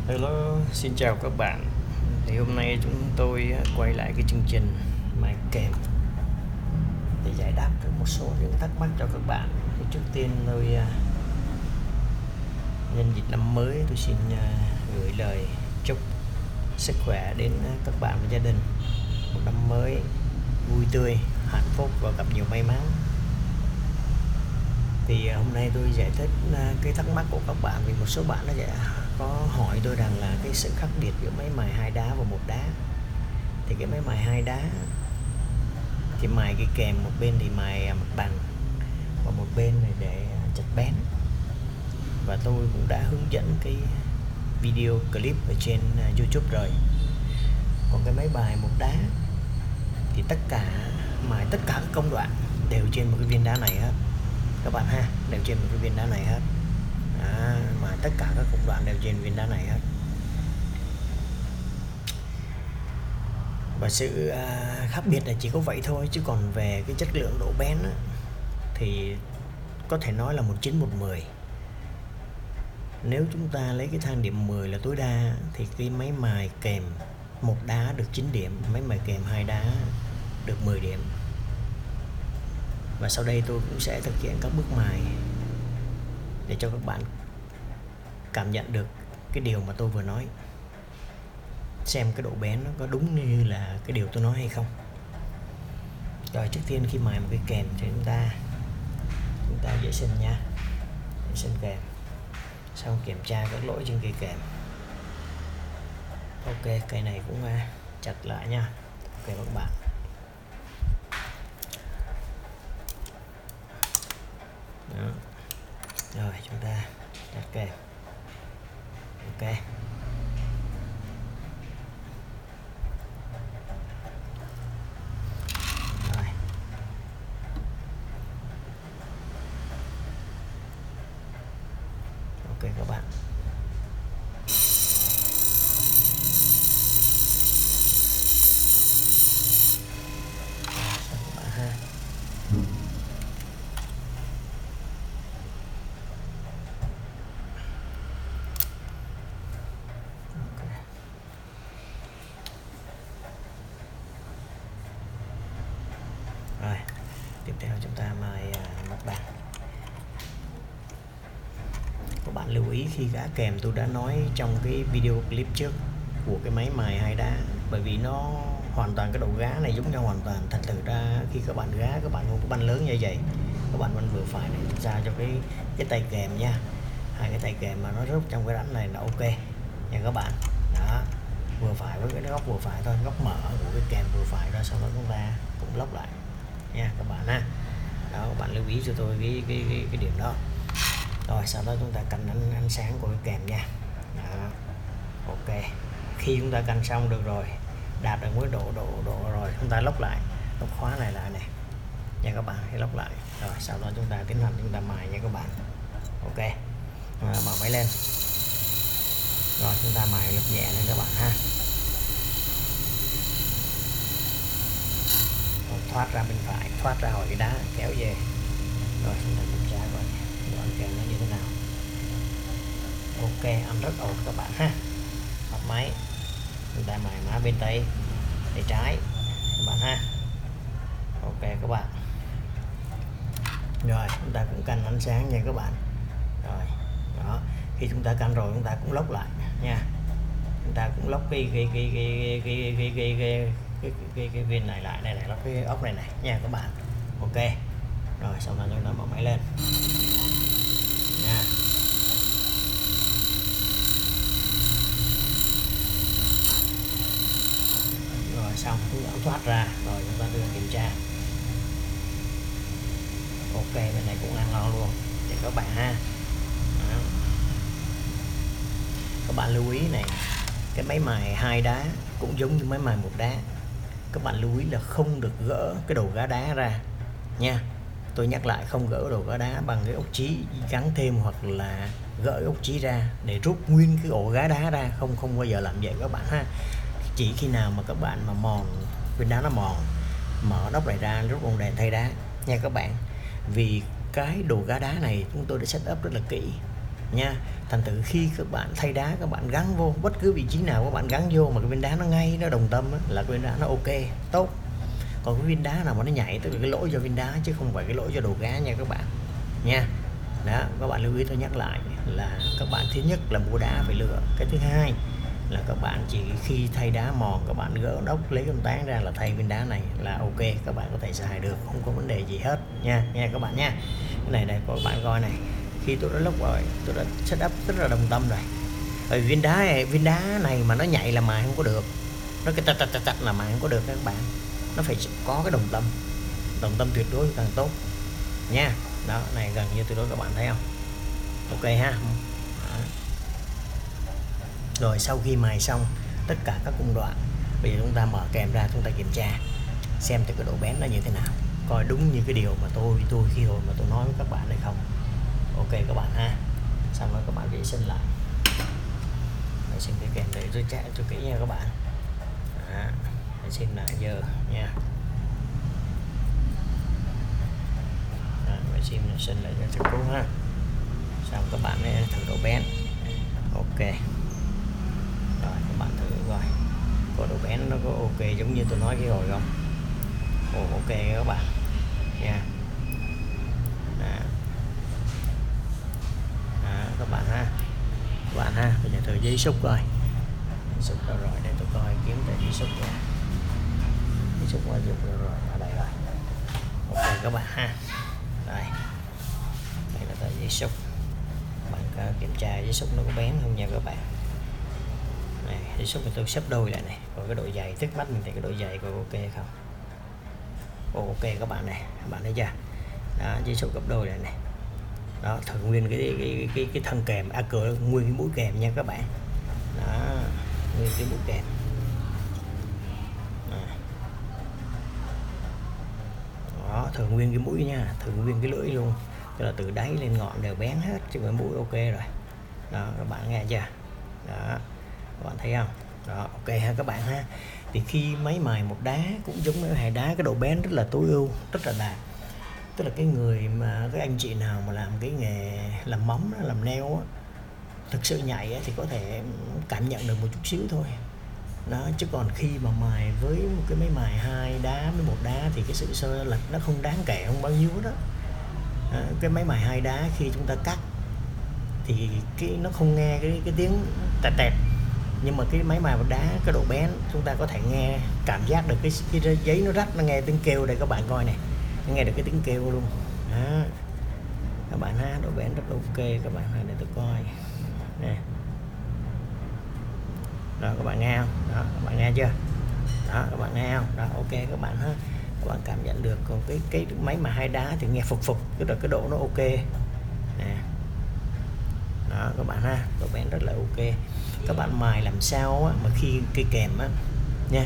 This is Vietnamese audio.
Hello, xin chào các bạn. Thì hôm nay chúng tôi quay lại cái chương trình mài kèm để giải đáp được một số những thắc mắc cho các bạn. Thì trước tiên tôi nhân dịp năm mới tôi xin gửi lời chúc sức khỏe đến các bạn và gia đình. Một năm mới vui tươi, hạnh phúc và gặp nhiều may mắn. Thì hôm nay tôi giải thích cái thắc mắc của các bạn, vì một số bạn có hỏi tôi rằng là cái sự khác biệt giữa máy mài hai đá và một đá. Thì cái máy mài hai đá thì mài cái kèm, một bên thì mài mặt bằng và một bên này để chặt bén, và tôi cũng đã hướng dẫn cái video clip ở trên YouTube rồi. Còn cái máy bài một đá thì mài tất cả các công đoạn đều trên một cái viên đá này hết các bạn ha, đều trên một cái viên đá này hết. Mài tất cả các công đoạn đều trên viên đá này hết. Và sự khác biệt là chỉ có vậy thôi, chứ còn về cái chất lượng độ bén á, thì có thể nói là 1/9/10. Nếu chúng ta lấy cái thang điểm 10 là tối đa thì cái máy mài kèm một đá được 9 điểm, máy mài kèm hai đá được 10 điểm. Và sau đây tôi cũng sẽ thực hiện các bước mài để cho các bạn cảm nhận được cái điều mà tôi vừa nói, xem cái độ bén nó có đúng như là cái điều tôi nói hay không. Rồi, trước tiên khi mài một cái kèm thì chúng ta vệ sinh nha, vệ sinh kèm, xong kiểm tra các lỗi trên cây kèm. Ok, cây này cũng chặt lại nha. Ok các bạn. Đó. Rồi chúng ta chặt kèm. Ok. Rồi. Ok các bạn. Rồi, tiếp theo chúng ta mài mặt bằng. Các bạn lưu ý khi gá kèm, tôi đã nói trong cái video clip trước của cái máy mài hai đá, bởi vì nó hoàn toàn, cái đầu gá này giống nhau hoàn toàn. Thật sự ra khi các bạn gá, các bạn không có banh lớn như vậy, các bạn banh vừa phải để ra cho cái tay kèm nha. Hai cái tay kèm mà nó rút trong cái rãnh này là ok nha các bạn. Đó, vừa phải với cái góc vừa phải thôi, góc mở của cái kèm vừa phải ra, sau đó chúng ta cũng lóc lại nha các bạn ha. Đó, các bạn lưu ý cho tôi cái điểm đó. Rồi sau đó chúng ta canh ánh sáng của cái kèm nha. Đó. Ok, khi chúng ta canh xong được rồi, đạt được mức độ rồi, chúng ta lóc lại, lóc khóa này lại này nha các bạn, hãy lóc lại. Rồi sau đó chúng ta tiến hành chúng ta mài nha các bạn. Ok, mở máy lên. Rồi chúng ta mài lực nhẹ lên các bạn ha. Thoát ra bên phải, thoát ra khỏi cái đá, kéo về. Rồi chúng ta kiểm tra coi đoạn kèm nó như thế nào. Ok, âm rất ổn các bạn ha. Bật máy, chúng ta mài má bên tay trái các bạn ha. Ok các bạn. Rồi chúng ta cũng canh ánh sáng nha các bạn. Rồi đó, khi chúng ta canh rồi chúng ta cũng lóc lại nha. Chúng ta cũng lóc cái viên này lại, này lóc cái ốc này nha các bạn. Ok, rồi sau đó chúng ta mở máy lên nha. Rồi xong chúng ta thoát ra, rồi chúng ta đưa kiểm tra. Ok, bên này cũng ăn ngon luôn để các bạn ha. Đó. Các bạn lưu ý này, cái máy mài hai đá cũng giống như máy mài một đá. Các bạn lưu ý là không được gỡ cái đầu gá đá ra nha. Tôi nhắc lại, không gỡ đầu gá đá bằng cái ốc chí gắn thêm, hoặc là gỡ ốc chí ra để rút nguyên cái ổ gá đá ra, không bao giờ làm vậy các bạn ha. Chỉ khi nào mà các bạn mà mòn viên đá, nó mòn, mở nắp này ra, rút bóng đèn thay đá nha các bạn. Vì cái đồ gá đá này chúng tôi đã set up rất là kỹ nha. Thành thử khi các bạn thay đá, các bạn gắn vô bất cứ vị trí nào các bạn gắn vô mà cái viên đá nó ngay, nó đồng tâm á, là cái viên đá nó ok, tốt. Còn cái viên đá nào mà nó nhảy, tức là cái lỗi do viên đá chứ không phải cái lỗi do đầu gá nha các bạn nha. Đó, các bạn lưu ý, tôi nhắc lại là các bạn thứ nhất là mua đá phải lựa, cái thứ hai là các bạn chỉ khi thay đá mòn các bạn gỡ ốc lấy con tán ra là thay viên đá này là ok, các bạn có thể xài được, không có vấn đề gì hết nha các bạn nha. Cái này đây các bạn coi này, khi tôi đã lốc rồi, tôi đã setup rất là đồng tâm rồi. Bởi viên đá này mà nó nhảy là mài không có được, nó cái tạch là mài không có được các bạn, nó phải có cái đồng tâm tuyệt đối càng tốt nha. Đó, này gần như tuyệt đối, các bạn thấy không? Ok ha. Đó. Rồi sau khi mài xong tất cả các cung đoạn, bây giờ chúng ta mở kèm ra, chúng ta kiểm tra xem từ cái độ bén nó như thế nào, coi đúng như cái điều mà tôi khi hồi mà tôi nói với các bạn hay không. Ok các bạn ha. Xong rồi các bạn vệ sinh lại, vệ sinh cái kèm để tôi chạy cho kỹ nha các bạn. Đó, vệ sinh lại giờ nha. Vệ sinh lại cho thật cố ha. Xong các bạn thử độ bén. Ok rồi, các bạn thử coi có độ bén nó có ok giống như tôi nói cái rồi không? Ok các bạn nha. Các bạn ha, bây giờ thử dây xúc coi, xúc đâu rồi để tôi coi kiếm để dây xúc nha. Dây xúc qua dụng rồi ở đây rồi. Ok các bạn ha, đây là tờ dây xúc. Bạn kiểm tra dây xúc nó có bén không nha các bạn. Này, dây xúc tôi xếp đôi lại này, còn cái độ dày trước mắt mình thì cái độ dày có ok không? Ok các bạn này, các bạn thấy chưa? Đó, dây xúc gấp đôi lại này. Đó, thử nguyên cái thân kèm, nguyên cái mũi kèm nha các bạn. Đó, nguyên cái mũi kèm. Đó, thử nguyên cái mũi nha, thử nguyên cái lưỡi luôn, tức là từ đáy lên ngọn đều bén hết, chứ cái mũi ok rồi. Đó, các bạn nghe chưa? Đó, các bạn thấy không? Đó, ok ha các bạn ha. Thì khi máy mài một đá cũng giống với hài đá, cái độ bén rất là tối ưu, rất là đạt. Tức là cái người mà cái anh chị nào mà làm cái nghề làm móng, làm nail á, thực sự nhạy thì có thể cảm nhận được một chút xíu thôi. Đó, chứ còn khi mà mài với một cái máy mài 2 đá với 1 đá thì cái sự xơ lệch nó không đáng kể, không bao nhiêu đó. Cái máy mài 2 đá khi chúng ta cắt thì nó không nghe cái tiếng tẹt tẹt, nhưng mà cái máy mài 1 đá cái độ bén chúng ta có thể nghe, cảm giác được cái giấy nó rách, nó nghe tiếng kêu đây các bạn coi này, nó nghe được cái tiếng kêu luôn. Đó, các bạn ha, độ bén rất ok các bạn ha, để tôi coi nè. Đó, các bạn nghe không? Đó, các bạn nghe chưa? Đó, các bạn nghe không? Đó, ok các bạn ha, các bạn cảm nhận được. Còn cái máy mà 2 đá thì nghe phục, tức là cái độ nó ok nè. Đó các bạn ha, độ bén rất là ok. Các bạn mài làm sao á, mà khi cây kèm á nha,